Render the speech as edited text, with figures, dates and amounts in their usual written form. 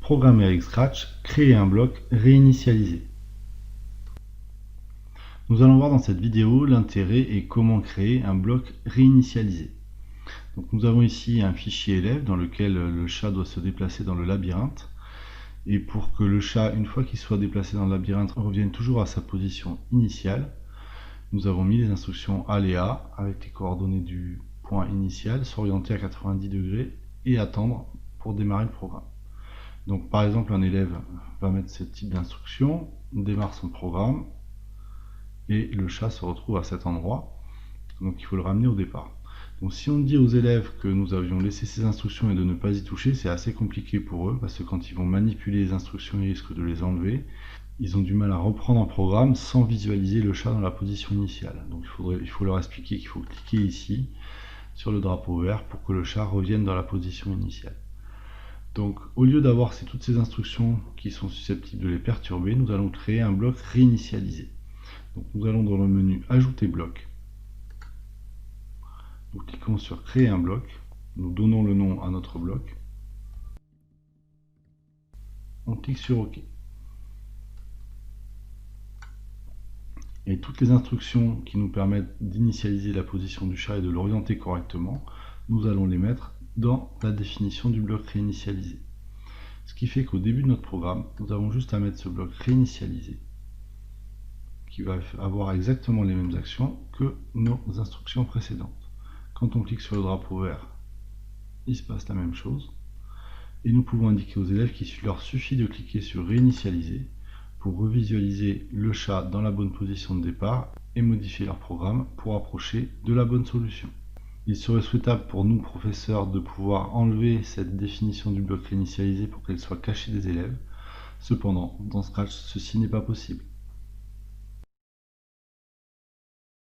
Programmer avec Scratch, créer un bloc, réinitialiser. Nous allons voir dans cette vidéo l'intérêt et comment créer un bloc réinitialisé. Donc nous avons ici un fichier élève dans lequel le chat doit se déplacer dans le labyrinthe. Et pour que le chat, une fois qu'il soit déplacé dans le labyrinthe, revienne toujours à sa position initiale, nous avons mis les instructions aléa avec les coordonnées du point initial, s'orienter à 90 degrés et attendre pour démarrer le programme. Donc par exemple, un élève va mettre ce type d'instruction, démarre son programme et le chat se retrouve à cet endroit. Donc il faut le ramener au départ. Donc si on dit aux élèves que nous avions laissé ces instructions et de ne pas y toucher, c'est assez compliqué pour eux parce que quand ils vont manipuler les instructions, ils risquent de les enlever. Ils ont du mal à reprendre un programme sans visualiser le chat dans la position initiale. Donc il faut leur expliquer qu'il faut cliquer ici sur le drapeau vert pour que le chat revienne dans la position initiale. Donc au lieu d'avoir toutes ces instructions qui sont susceptibles de les perturber, nous allons créer un bloc réinitialisé. Donc nous allons dans le menu Ajouter bloc. Nous cliquons sur Créer un bloc. Nous donnons le nom à notre bloc. On clique sur OK. Et toutes les instructions qui nous permettent d'initialiser la position du chat et de l'orienter correctement, nous allons les mettre dans la définition du bloc réinitialisé. Ce qui fait qu'au début de notre programme, nous avons juste à mettre ce bloc réinitialisé qui va avoir exactement les mêmes actions que nos instructions précédentes. Quand on clique sur le drapeau vert, il se passe la même chose. Et nous pouvons indiquer aux élèves qu'il leur suffit de cliquer sur réinitialiser pour revisualiser le chat dans la bonne position de départ et modifier leur programme pour approcher de la bonne solution. Il serait souhaitable pour nous, professeurs, de pouvoir enlever cette définition du bloc réinitialisé pour qu'elle soit cachée des élèves. Cependant, dans Scratch, ceci n'est pas possible.